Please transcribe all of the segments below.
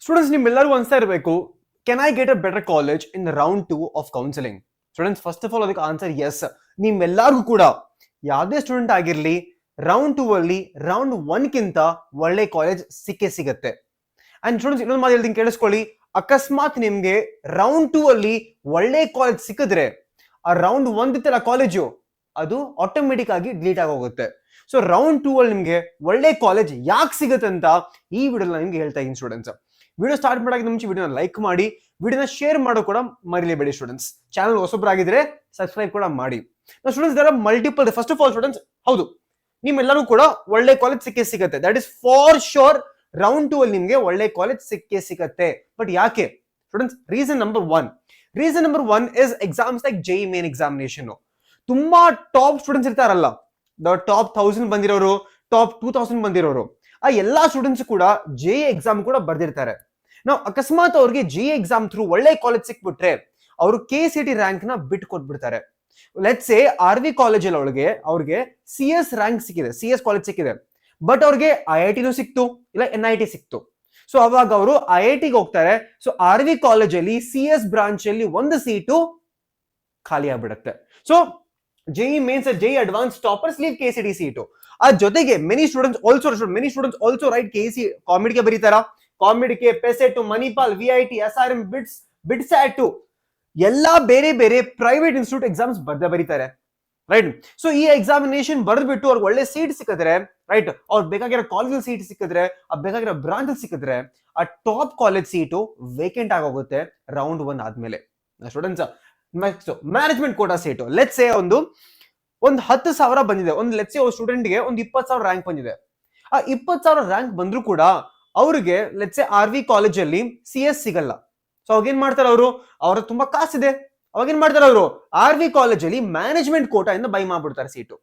Students ನಿಮ್ಮೆಲ್ಲರಿಗೂ ಅನ್ಸ್ತಾ ಇರಬೇಕು, can I get a better college in round 2 of counselling? Students, first of all ಅದಕ್ಕೆ answer S. ನಿಮ್ಮೆಲ್ಲರಿಗೂ ಕೂಡ ಯಾವುದೇ ಸ್ಟೂಡೆಂಟ್ ಆಗಿರ್ಲಿ, ರೌಂಡ್ 2 ಅಲ್ಲಿ ರೌಂಡ್ 1 ಗಿಂತ ಒಳ್ಳೆ ಕಾಲೇಜ್ ಸಿಗುತ್ತೆ. ಅಂಡ್ ಸ್ಟೂಡೆಂಟ್ಸ್, ಇನ್ನೊಂದು ಮಾತು ಹೇಳ್ತೀನಿ ಕೇಳಿಸ್ಕೊಳ್ಳಿ. ಅಕಸ್ಮಾತ್ ನಿಮ್ಗೆ ರೌಂಡ್ 2 ಅಲ್ಲಿ ಒಳ್ಳೆ ಕಾಲೇಜ್ ಸಿಕ್ಕಿದ್ರೆ ಆ ರೌಂಡ್ 1 ಇತ್ತಲ್ಲ ಕಾಲೇಜು, ಅದು ಆಟೋಮೆಟಿಕ್ ಆಗಿ ಡಿಲೀಟ್ ಆಗೋಗುತ್ತೆ. ಸೊ ರೌಂಡ್ 2 ಅಲ್ಲಿ ನಿಮ್ಗೆ ಒಳ್ಳೆ ಕಾಲೇಜ್ ಯಾಕೆ ಸಿಗುತ್ತೆ ಅಂತ ಈ ವಿಡಿಯೋ ನಿಮ್ಗೆ ಹೇಳ್ತಾ ಇದ್ದೀನಿ ಸ್ಟೂಡೆಂಟ್ಸ್. ವಿಡಿಯೋ ಸ್ಟಾರ್ಟ್ ಮಾಡೋಕೆ ಮುಂಚೆ ವಿಡಿಯೋನ ಲೈಕ್ ಮಾಡಿ, ವಿಡಿಯೋನ ಶೇರ್ ಮಾಡೋ ಕೂಡ ಮರಿಲೇಬೇಡಿ ಸ್ಟೂಡೆಂಟ್ಸ್. ಚಾನಲ್ ಹೊಸಬರಾಗಿದ್ರೆ ಸಬ್ಸ್ಕ್ರೈಬ್ ಕೂಡ ಮಾಡಿ. Students, there are multiple. First of all students, ಹೌದು, ನಿಮ್ಮೆಲ್ಲರೂ ಕೂಡ ಒಳ್ಳೆ ಕಾಲೇಜ್ ಸಿಗುತ್ತೆ. That is for sure. Round 2 ಅಲ್ಲಿ ನಿಮ್ಗೆ ಒಳ್ಳೆ ಕಾಲೇಜ್ ಸಿಗುತ್ತೆ. ಬಟ್ ಯಾಕೆ students? Reason number one is exams like JEE main examination. ತುಂಬಾ ಟಾಪ್ ಸ್ಟೂಡೆಂಟ್ಸ್ ಇರ್ತಾರಲ್ಲ, ಟಾಪ್ 1000 ಬಂದಿರೋರು, ಟಾಪ್ 2000 ಬಂದಿರೋರು, ಆ ಎಲ್ಲಾ ಸ್ಟೂಡೆಂಟ್ಸ್ ಕೂಡ ಜೆಇ ಎಕ್ಸಾಮ್ ಕೂಡ ಬರ್ದಿರ್ತಾರೆ. ನಾವು ಅಕಸ್ಮಾತ್ ಅವ್ರಿಗೆ ಜೆಇ ಎಕ್ಸಾಮ್ ಥ್ರೂ ಒಳ್ಳೆ ಕಾಲೇಜ್ ಸಿಕ್ಬಿಟ್ರೆ ಅವರು KCET ರ್ಯಾಂಕ್ ನ ಬಿಟ್ಟು ಕೊಟ್ಬಿಡ್ತಾರೆ. ಲೆಟ್ಸ್ ಸೇ RV ಕಾಲೇಜಲ್ಲಿ ಅವ್ರಿಗೆ CS ರ್ಯಾಂಕ್ ಸಿಕ್ಕಿದೆ, CS ಕಾಲೇಜ್ ಸಿಕ್ಕಿದೆ, ಬಟ್ ಅವ್ರಿಗೆ IITನೂ ಸಿಕ್ತು, ಇಲ್ಲ NIT ಸಿಕ್ತು. ಸೊ ಅವಾಗ ಅವರು IITಗೆ ಹೋಗ್ತಾರೆ. ಸೊ RV ಕಾಲೇಜಲ್ಲಿ CS ಬ್ರಾಂಚ್ ಅಲ್ಲಿ ಒಂದು ಸೀಟು ಖಾಲಿ ಆಗ್ಬಿಡುತ್ತೆ. So JEE Mains, JEE advance toppers leave KCET seat. ಆ ಜೊತೆಗೆ many students also write KC ಕಾಮಿಡಿಗೆ ಬರೀತಾರ. ಕಾಮಿಡಿಗೆ, ಪೆಸೆಟ್, ಮಣಿಪಾಲ್, VIT, SRM, ಬಿಟ್ಸ್ಯಾಟ್ ಎಲ್ಲಾ ಬೇರೆ ಬೇರೆ ಪ್ರೈವೇಟ್ ಇನ್ಸ್ಟಿಟ್ಯೂಟ್ ಎಕ್ಸಾಮ್ಸ್ ಬರೀತಾರೆ, ರೈಟ್. ಸೊ ಈ ಎಕ್ಸಾಮಿನೇಷನ್ ಬರೆದ್ಬಿಟ್ಟು ಅವ್ರಿಗೆ ಒಳ್ಳೆ ಸೀಟ್ ಸಿಕ್ಕಿದ್ರೆ, ರೈಟ್, ಅವ್ರು ಬೇಕಾಗಿರೋ ಕಾಲೇಜ್ ಸೀಟ್ ಸಿಕ್ಕಿದ್ರೆ, ಆ ಬೇಕಾಗಿರೋ ಬ್ರಾಂಚ್ ಸಿಕ್ಕಿದ್ರೆ, ಆ ಟಾಪ್ ಕಾಲೇಜ್ ಸೀಟು ವೇಕೆಂಟ್ ಆಗೋಗುತ್ತೆ ರೌಂಡ್ 1 ಆದ್ಮೇಲೆ. Students, management quota seat let's say ಒಂದು 10,000 ಬಂದಿದೆ. ಲೆಟ್ಸ್ ಸೇ ಸ್ಟೂಡೆಂಟ್ಗೆ ಒಂದು 20,000 ರ್ಯಾಂಕ್ ಬಂದಿದೆ. ಆ 20,000 ರ್ಯಾಂಕ್ ಬಂದ್ರು ಕೂಡ ಅವ್ರಿಗೆ ಲೆಟ್ಸ್ ಸೇ RV ಕಾಲೇಜಲ್ಲಿ CS ಸಿಗಲ್ಲ. ಸೊ ಅವಾಗ ಏನ್ ಮಾಡ್ತಾರೆ ಅವ್ರ ತುಂಬಾ ಕಾಸಿದೆ, ಅವಾಗ ಏನ್ ಮಾಡ್ತಾರೆ RV ಕಾಲೇಜಲ್ಲಿ ಮ್ಯಾನೇಜ್ಮೆಂಟ್ ಕೋಟಾ ಇಂದ ಬೈ ಮಾಡ್ಬಿಡ್ತಾರೆ ಸೀಟು.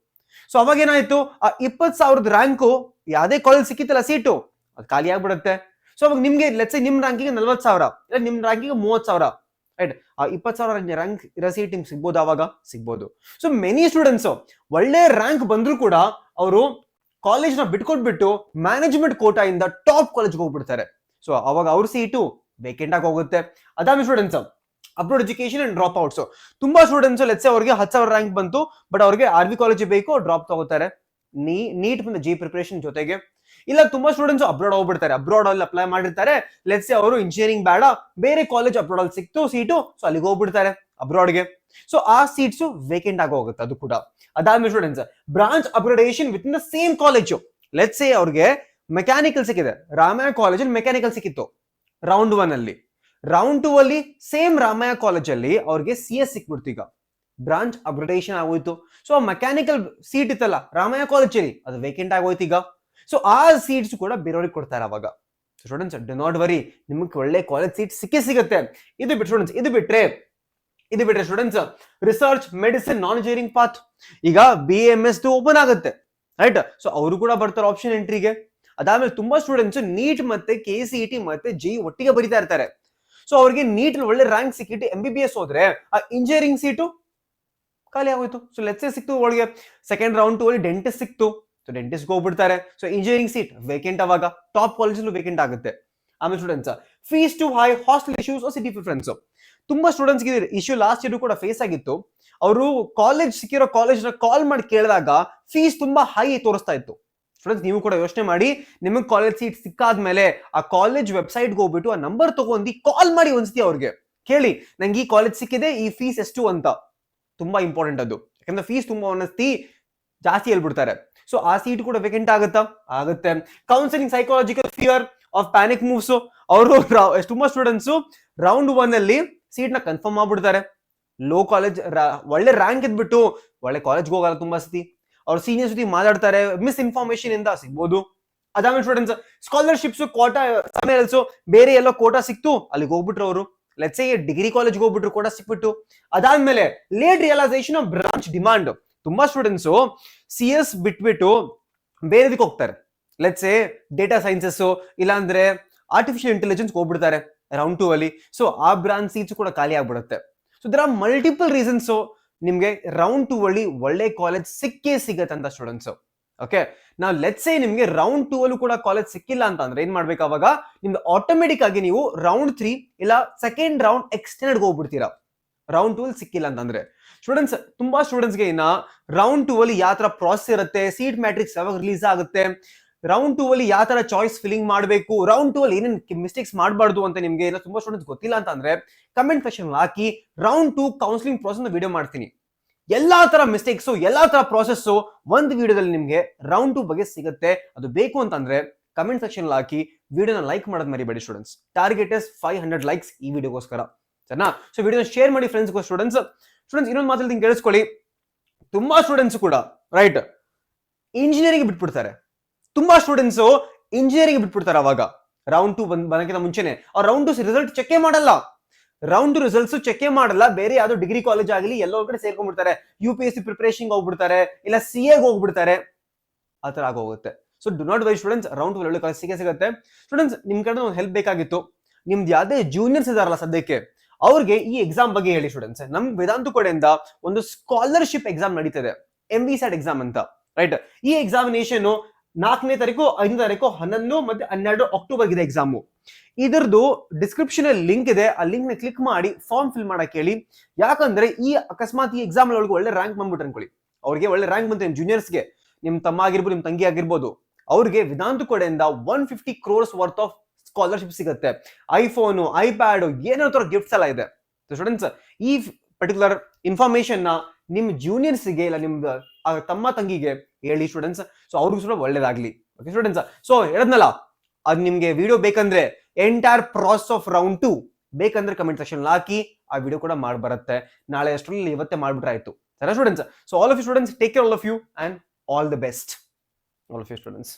ಸೊ ಅವಾಗ ಏನಾಯ್ತು, ಆ 20,000 ರ್ಯಾಂಕು ಯಾವ್ದೇ ಕಾಲೇಜ್ ಸಿಕ್ಕಿತ್ತಲ್ಲ ಸೀಟು, ಅದು ಖಾಲಿ ಆಗ್ಬಿಡುತ್ತೆ. ಸೊ ಅವಾಗ ನಿಮ್ಗೆ ಲೆಟ್ಸ್ ಸೇ ನಿಮ್ ರ್ಯಾಂಕಿಗೆ 40,000, ಇಲ್ಲ ನಿಮ್ ರ್ಯಾಂಕಿಗೆ 30,000, ರೈಟ್. ಆ 20,000 ರ್ಯಾಂಕ್ ಇರೋ ಸೀಟ್ ನಿಮ್ಗೆ ಸಿಗ್ಬೋದು, ಅವಾಗ ಸಿಗ್ಬೋದು. ಸೊ ಮೆನಿ ಸ್ಟೂಡೆಂಟ್ಸ್ ಒಳ್ಳೆ ರ್ಯಾಂಕ್ ಬಂದ್ರು ಕೂಡ ಅವರು ಕಾಲೇಜ್ ನ ಬಿಟ್ಕೊಟ್ಬಿಟ್ಟು ಮ್ಯಾನೇಜ್ಮೆಂಟ್ ಕೋಟಾ ಇಂದ ಟಾಪ್ ಕಾಲೇಜ್ಗೆ ಹೋಗ್ಬಿಡ್ತಾರೆ. ಸೊ ಅವಾಗ ಅವ್ರ ಸೀಟು ವೇಕೆಂಟ್ ಆಗಿ ಹೋಗುತ್ತೆ. ಅದಾದ್ಮೇಲೆ students, approved education and drop outs. ತುಂಬಾ ಸ್ಟೂಡೆಂಟ್ಸ್ ಲೆಟ್ಸ್ ಸೇ ಅವ್ರಿಗೆ 10,000 ರ್ಯಾಂಕ್ ಬಂತು, ಬಟ್ ಅವ್ರಿಗೆ RV ಕಾಲೇಜ್ ಬೇಕು, ಡ್ರಾಪ್ ತಗೋತಾರೆ ನೀಟ್ ಮತ್ತೆ ಜಿ ಪ್ರಿಪರೇಷನ್ ಜೊತೆಗೆ. ಇಲ್ಲ ತುಂಬಾ ಸ್ಟೂಡೆಂಟ್ಸ್ ಅಬ್ರಾಡ್ ಹೋಗ್ಬಿಡ್ತಾರೆ, ಅಬ್ರಾಡ್ ಅಲ್ಲಿ ಅಪ್ಲೈ ಮಾಡಿರ್ತಾರೆ. ಲೆಟ್ಸ್ ಸೇ ಅವರು ಇಂಜಿನಿಯರಿಂಗ್ ಬೇಡ, ಬೇರೆ ಕಾಲೇಜ್ ಅಬ್ರಾಡ್ ಅಲ್ಲಿ ಸಿಕ್ತು ಸೀಟು, ಸೊ ಅಲ್ಲಿಗೆ ಹೋಗ್ಬಿಡ್ತಾರೆ ಅಬ್ರಾಡ್ಗೆ. ಸೊ ಆ ಸೀಟ್ಸ್ ವೇಕೆಂಟ್ ಆಗಿ ಹೋಗುತ್ತೆ ಅದು ಕೂಡ. ಅದಾದ್ಮೇಲೆ students, branch upgradation with in the same college. Let's say ಅವ್ರಿಗೆ ಮೆಕ್ಯಾನಿಕಲ್ ಸಿಕ್ಕಿದೆ, ರಾಮಯ್ಯ ಕಾಲೇಜಲ್ಲಿ ಮೆಕ್ಯಾನಿಕಲ್ ಸಿಕ್ಕಿತ್ತು ರೌಂಡ್ 1 ಅಲ್ಲಿ. ರೌಂಡ್ 2 ಅಲ್ಲಿ ಸೇಮ್ ರಾಮಯ್ಯ ಕಾಲೇಜಲ್ಲಿ ಅವ್ರಿಗೆ CS ಸಿಕ್ಬಿಡ್ತು. ಈಗ ಬ್ರಾಂಚ್ ಅಪ್ಗ್ರೇಡೇಷನ್ ಆಗೋಯ್ತು. ಸೊ ಮೆಕ್ಯಾನಿಕಲ್ ಸೀಟ್ ಇತ್ತಲ್ಲ ರಾಮಯ್ಯ ಕಾಲೇಜಲ್ಲಿ, ಅದು ವೇಕೆಂಟ್ ಆಗೋಯ್ತು ಈಗ. ಸೊ ಆ ಸೀಟ್ಸ್ ಕೂಡ ಬೇರೆಯವ್ರಿಗೆ ಕೊಡ್ತಾರೆ ಅವಾಗ. ಸ್ಟೂಡೆಂಟ್ಸ್, ಡು ನಾಟ್ ವರಿ, ನಿಮ್ಗೆ ಒಳ್ಳೆ ಕಾಲೇಜ್ ಸೀಟ್ ಸಿಗುತ್ತೆ. ಇದು ಬಿಟ್ರೆ ಸ್ಟೂಡೆಂಟ್ಸ್, ರಿಸರ್ಚ್, ಮೆಡಿಸಿನ್, ನಾನ್ ಇಂಜಿನಿಯರಿಂಗ್ ಪಾತ್, ಈಗ BAMS ಓಪನ್ ಆಗುತ್ತೆ, ರೈಟ್. ಸೊ ಅವರು ಕೂಡ ಬರ್ತಾರೆ ಆಪ್ಷನ್ ಎಂಟ್ರಿಗೆ. ಅದಾದ್ಮೇಲೆ ತುಂಬಾ ಸ್ಟೂಡೆಂಟ್ಸ್ ನೀಟ್ ಮತ್ತೆ KCET ಮತ್ತೆ JEE ಒಟ್ಟಿಗೆ ಬರೀತಾ ಇರ್ತಾರೆ. ಸೊ ಅವ್ರಿಗೆ ನೀಟ್ ಒಳ್ಳೆ ರ್ಯಾಂಕ್ ಸಿಕ್ಕಿಟ್ಟು MBBS ಹೋದ್ರೆ ಆ ಇಂಜಿನಿಯರಿಂಗ್ ಸೀಟು ಖಾಲಿ ಆಗೋಯ್ತು. ಸೊ ಲೆಟ್ಸ್ ಸೇ ಸಿಕ್ತು ಅವಳಿಗೆ ಸೆಕೆಂಡ್ ರೌಂಡ್ 2 ಅಲ್ಲಿ ಡೆಂಟಿಸ್ಟ್ ಸಿಕ್ತು, ಸೊ ಡೆಂಟಿಸ್ಟ್ ಹೋಗ್ಬಿಡ್ತಾರೆ. ಸೊ ಇಂಜಿನಿಯರಿಂಗ್ ಸೀಟ್ ವೇಕೆಂಟ್, ಅವಾಗ ಟಾಪ್ ಕಾಲೇಜಲ್ಲೂ ವೇಕೆಂಟ್ ಆಗುತ್ತೆ. ಆಮೇಲೆ students, fees two high, hostel issues, city preference. ತುಂಬಾ ಸ್ಟೂಡೆಂಟ್ಸ್ ಗೆ ಇಶ್ಯೂ ಲಾಸ್ಟ್ ಇಯರ್ ಕೂಡ ಫೇಸ್ ಆಗಿತ್ತು. ಅವರು ಕಾಲೇಜ್ ಸಿಕ್ಕಿರೋ ಕಾಲೇಜ್ ನ ಕಾಲ್ ಮಾಡಿ ಕೇಳಿದಾಗ ಫೀಸ್ ತುಂಬಾ ಹೈ ತೋರಿಸ್ತಾ ಇತ್ತು. ಸ್ಟೂಡೆಂಟ್ಸ್, ನೀವು ಕೂಡ ಯೋಚನೆ ಮಾಡಿ, ನಿಮಗೆ ಕಾಲೇಜ್ ಸೀಟ್ ಸಿಕ್ಕಾದ್ಮೇಲೆ ಆ ಕಾಲೇಜ್ ವೆಬ್ಸೈಟ್ಗೆ ಹೋಗ್ಬಿಟ್ಟು ಆ ನಂಬರ್ ತಗೊಂಡು ಕಾಲ್ ಮಾಡಿ ಒಂದ್ಸತಿ ಅವ್ರಿಗೆ ಕೇಳಿ, ನಂಗೆ ಈ ಕಾಲೇಜ್ ಸಿಕ್ಕಿದೆ, ಈ ಫೀಸ್ ಎಷ್ಟು ಅಂತ. ತುಂಬಾ ಇಂಪಾರ್ಟೆಂಟ್ ಅದು, ಯಾಕಂದ್ರೆ ಫೀಸ್ ತುಂಬಾ ಒಂದ್ಸತಿ ಜಾಸ್ತಿ ಹೇಳ್ಬಿಡ್ತಾರೆ. ಸೊ ಆ ಸೀಟ್ ಕೂಡ ವೇಕೆಂಟ್ ಆಗುತ್ತೆ. Counselling, psychological fear of panic moves. ಅವರು ತುಂಬಾ ಸ್ಟೂಡೆಂಟ್ಸ್ ರೌಂಡ್ 1 ಅಲ್ಲಿ ಸೀಟ್ ನ ಕನ್ಫರ್ಮ್ ಮಾಡ್ಬಿಡ್ತಾರೆ. ಲೋ ಕಾಲೇಜ್, ಒಳ್ಳೆ ರ್ಯಾಂಕ್ ಇದ್ಬಿಟ್ಟು ಒಳ್ಳೆ ಕಾಲೇಜ್ಗೆ ಹೋಗಲ್ಲ ತುಂಬಾ ಸತಿ. ಅವ್ರ ಸೀನಿಯರ್ಸ್ ಜೊತೆ ಮಾತಾಡ್ತಾರೆ, ಮಿಸ್ ಇನ್ಫಾರ್ಮೇಶನ್ ಇಂದ ಸಿಗ್ಬೋದು. ಅದಾದ್ಮೇಲೆ ಸ್ಟೂಡೆಂಟ್ಸ್, ಸ್ಕಾಲರ್ಶಿಪ್ಸ್, ಕೋಟಾ, ಸಮೇಲ್ಸ್, ಬೇರೆ ಎಲ್ಲೋ ಕೋಟಾ ಸಿಕ್ತು, ಅಲ್ಲಿಗೆ ಹೋಗ್ಬಿಟ್ರು ಅವರು. ಲೆಟ್ಸ್ ಸೇ ಡಿಗ್ರಿ ಕಾಲೇಜ್ಗೆ ಹೋಗ್ಬಿಟ್ರು, ಕೋಟಾ ಸಿಕ್ಬಿಟ್ಟು. ಅದಾದ್ಮೇಲೆ late realisation of branch demand. ತುಂಬಾ ಸ್ಟೂಡೆಂಟ್ಸ್ CS ಬಿಟ್ಬಿಟ್ಟು ಬೇರೆದಕ್ಕೆ ಹೋಗ್ತಾರೆ. ಲೆಟ್ಸ್ ಸೇ ಡೇಟಾ ಸೈನ್ಸಸ್, ಇಲ್ಲಾಂದ್ರೆ ಆರ್ಟಿಫಿಷಿಯಲ್ ಇಂಟೆಲಿಜೆನ್ಸ್ ಹೋಗ್ಬಿಡ್ತಾರೆ ರೌಂಡ್ 2 ಅಲ್ಲಿ. ಸೊ ಆ ಬ್ರಾಂಚ್ ಸೀಟ್ಸ್ ಕೂಡ ಖಾಲಿ ಆಗ್ಬಿಡುತ್ತೆ. So there are multiple reasons ನಿಮ್ಗೆ ರೌಂಡ್ 2 ಅಲ್ಲಿ ಒಳ್ಳೆ ಕಾಲೇಜ್ ಸಿಗತ್ತೆ ಅಂತ ಸ್ಟೂಡೆಂಟ್ಸ್. ಓಕೆ, ನಾವು ಲೆಟ್ಸ್ ಸೇ ನಿಮ್ಗೆ ರೌಂಡ್ 2 ಅಲ್ಲೂ ಕೂಡ ಕಾಲೇಜ್ ಸಿಕ್ಕಿಲ್ಲ ಅಂತ ಅಂದ್ರೆ ಏನ್ ಮಾಡ್ಬೇಕು ಅವಾಗ, ನಿಮ್ದು ಆಟೋಮೆಟಿಕ್ ಆಗಿ ನೀವು ರೌಂಡ್ 3 ಇಲ್ಲ ಸೆಕೆಂಡ್ ರೌಂಡ್ ಎಕ್ಸ್ಟೆಂಡ್ ಹೋಗ್ಬಿಡ್ತೀರಾ, ರೌಂಡ್ 2 ಅಲ್ಲಿ ಸಿಕ್ಕಿಲ್ಲ ಅಂತಂದ್ರೆ. ಸ್ಟೂಡೆಂಟ್ಸ್, ತುಂಬಾ ಸ್ಟೂಡೆಂಟ್ಸ್ ಗೆ ಇನ್ನ ರೌಂಡ್ 2 ಅಲ್ಲಿ ಯಾವ ತರ ಪ್ರಾಸೆಸ್ ಇರುತ್ತೆ, ಸೀಟ್ ಮ್ಯಾಟ್ರಿಕ್ಸ್ ಯಾವಾಗ ರಿಲೀಸ್ ಆಗುತ್ತೆ, ರೌಂಡ್ 2 ಅಲ್ಲಿ ಯಾವ ತರ ಚಾಯ್ಸ್ ಫಿಲ್ಲಿಂಗ್ ಮಾಡಬೇಕು, ರೌಂಡ್ 2 ಅಲ್ಲಿ ಏನೇನು ಮಿಸ್ಟೇಕ್ಸ್ ಮಾಡಬಾರ್ದು ಅಂತ ನಿಮ್ಗೆ ಇಲ್ಲ ತುಂಬಾ ಸ್ಟೂಡೆಂಟ್ಸ್ ಗೊತ್ತಿಲ್ಲ ಅಂತ ಅಂದ್ರೆ ಕಮೆಂಟ್ ಸೆಕ್ಷನ್ ಹಾಕಿ, ರೌಂಡ್ 2 ಕೌನ್ಸಿಲಿಂಗ್ ಪ್ರಾಸೆಸ್ ವಿಡಿಯೋ ಮಾಡ್ತೀನಿ. ಎಲ್ಲಾ ತರ ಮಿಸ್ಟೇಕ್ಸ್, ಎಲ್ಲಾ ತರ ಪ್ರಾಸೆಸ್ ಒಂದು ವಿಡಿಯೋದಲ್ಲಿ ನಿಮ್ಗೆ ರೌಂಡ್ 2 ಬಗ್ಗೆ ಸಿಗುತ್ತೆ. ಅದು ಬೇಕು ಅಂತಂದ್ರೆ ಕಮೆಂಟ್ ಸೆಕ್ಷನ್ ಹಾಕಿ, ವಿಡಿಯೋನ ಲೈಕ್ ಮಾಡೋದ್ ಮರಿಬೇಡಿ ಸ್ಟೂಡೆಂಟ್ಸ್. ಟಾರ್ಗೆಟ್ ಇಸ್ 500 ಲೈಕ್ಸ್ ಈ ವಿಡಿಯೋಗೋಸ್ಕರ, ಸರಿನಾ? ಸೊ ವಿಡಿಯೋನ ಶೇರ್ ಮಾಡಿ ಫ್ರೆಂಡ್ಸ್. ಸ್ಟೂಡೆಂಟ್ಸ್ ಇನ್ನೊಂದು ಮಾತಾಡ್ತೀನಿ ಕೇಳಿಸ್ಕೊಳ್ಳಿ. ತುಂಬಾ ಸ್ಟೂಡೆಂಟ್ಸ್ ಕೂಡ ರೈಟ್ ಇಂಜಿನಿಯರಿಂಗ್ ಬಿಟ್ಬಿಡ್ತಾರೆ. ತುಂಬಾ ಸ್ಟೂಡೆಂಟ್ಸ್ ಇಂಜಿನಿಯರಿಂಗ್ ಬಿಟ್ಬಿಡ್ತಾರೆ ಅವಾಗ ರೌಂಡ್ 2 ಬರೋಕ್ಕಿಂತ ಮುಂಚೆನೆ. ಅವ್ರು ರೌಂಡ್ 2 ರಿಸಲ್ಟ್ ಚೆಕ್ ಮಾಡಲ್ಲ, ರೌಂಡ್ 2 ರಿಸಲ್ಟ್ಸ್ ಚೆಕ್ ಮಾಡಲ್ಲ. ಬೇರೆ ಯಾವ್ದೋ ಡಿಗ್ರಿ ಕಾಲೇಜ್ ಆಗಲಿ ಎಲ್ಲೋ ಕಡೆ ಸೇರ್ಕೊಂಡ್ಬಿಡ್ತಾರೆ, UPSC ಪ್ರಿಪರೇಷನ್ ಹೋಗ್ಬಿಡ್ತಾರೆ, ಇಲ್ಲ CA ಹೋಗ್ಬಿಡ್ತಾರೆ, ಆ ತರ ಆಗೋಗುತ್ತೆ. So do not why students, round 2 ಒಳ್ಳೆ ಕಾಲೇಜ್ ಸಿಗುತ್ತೆ. ಸ್ಟೂಡೆಂಟ್ಸ್, ನಿಮ್ ಕಡೆ ಒಂದು ಹೆಲ್ಪ್ ಬೇಕಾಗಿತ್ತು. ನಿಮ್ದು ಯಾವ್ದೇ ಜೂನಿಯರ್ಸ್ ಇದಾರಲ್ಲ ಸದ್ಯಕ್ಕೆ, ಅವ್ರಿಗೆ ಈ ಎಕ್ಸಾಮ್ ಬಗ್ಗೆ ಹೇಳಿ ಸ್ಟೂಡೆಂಟ್ಸ್. ನಮ್ ವೇದಾಂತ ಕಡೆಯಿಂದ ಒಂದು ಸ್ಕಾಲರ್ಶಿಪ್ ಎಕ್ಸಾಮ್ ನಡೀತದೆ, MVSAT ಎಕ್ಸಾಮ್ ಅಂತ, ರೈಟ್? ಈ ಎಕ್ಸಾಮಿನೇಷನ್ 4ನೇ ತಾರೀಕು, 5ನೇ ತಾರೀಕು, 11 ಮತ್ತೆ 12 ಅಕ್ಟೋಬರ್ ಇದೆ ಎಕ್ಸಾಮು. ಇದರದ್ದು ಡಿಸ್ಕ್ರಿಪ್ಷನ್ ಅಲ್ಲಿ ಲಿಂಕ್ ಇದೆ, ಆ ಲಿಂಕ್ ನ ಕ್ಲಿಕ್ ಮಾಡಿ ಫಾರ್ಮ್ ಫಿಲ್ ಮಾಡಕ್ ಹೇಳಿ. ಯಾಕಂದ್ರೆ ಈ ಅಕಸ್ಮಾತ್ ಈ ಎಕ್ಸಾಮ್ ಒಳಗೆ ಒಳ್ಳೆ ರ್ಯಾಂಕ್ ಬಂದ್ಬಿಟ್ರೆ ಅನ್ಕೊಳ್ಳಿ, ಅವ್ರಿಗೆ ಒಳ್ಳೆ ರ್ಯಾಂಕ್ ಬಂತು, ನಿಮ್ ಜೂನಿಯರ್ಸ್ಗೆ, ನಿಮ್ ತಮ್ಮ ಆಗಿರ್ಬೋದು, ನಿಮ್ ತಂಗಿ ಆಗಿರ್ಬೋದು, ಅವ್ರಿಗೆ ವೇದಾಂತ ಕಡೆಯಿಂದ 150 crores ವರ್ತ್ ಆಫ್ ಸ್ಕಾಲರ್ಶಿಪ್ ಸಿಗುತ್ತೆ. ಐಫೋನ್, ಐಪ್ಯಾಡ್, ಏನೋ ತರ ಗಿಫ್ಟ್ಸ್ ಎಲ್ಲ ಇದೆ. ಸ್ಟೂಡೆಂಟ್ಸ್, ಈ ಪರ್ಟಿಕ್ಯುಲರ್ ಇನ್ಫಾರ್ಮೇಶನ್ ನ ನಿಮ್ ಜೂನಿಯರ್ಸ್ಗೆ ಇಲ್ಲ ನಿಮ್ ತಮ್ಮ ತಂಗಿಗೆ ಹೇಳಿ ಸ್ಟೂಡೆಂಟ್ಸ್. ಸೊ ಅವ್ರಿಗೂ ಕೂಡ ಒಳ್ಳೇದಾಗ್ಲಿ. ಓಕೆ ಸ್ಟೂಡೆಂಟ್ಸ್, ಸೊ ಹೇಳದ್ನಲ್ಲ, ಅದ್ ನಿಮ್ಗೆ ವಿಡಿಯೋ ಬೇಕಂದ್ರೆ ಎಂಟೈರ್ ಪ್ರಾಸೆಸ್ ಆಫ್ ರೌಂಡ್ 2 ಬೇಕಂದ್ರೆ ಕಮೆಂಟ್ ಸೆಕ್ಷನ್ ಹಾಕಿ, ಆ ವಿಡಿಯೋ ಕೂಡ ಮಾಡಿ ಬರುತ್ತೆ. ನಾಳೆ ಅಷ್ಟರಲ್ಲಿ ಇವತ್ತೇ ಮಾಡ್ಬಿಟ್ರೆ ಆಯ್ತು, ಸರಿ students? So all of you students, take care all of you and all the best all of you students.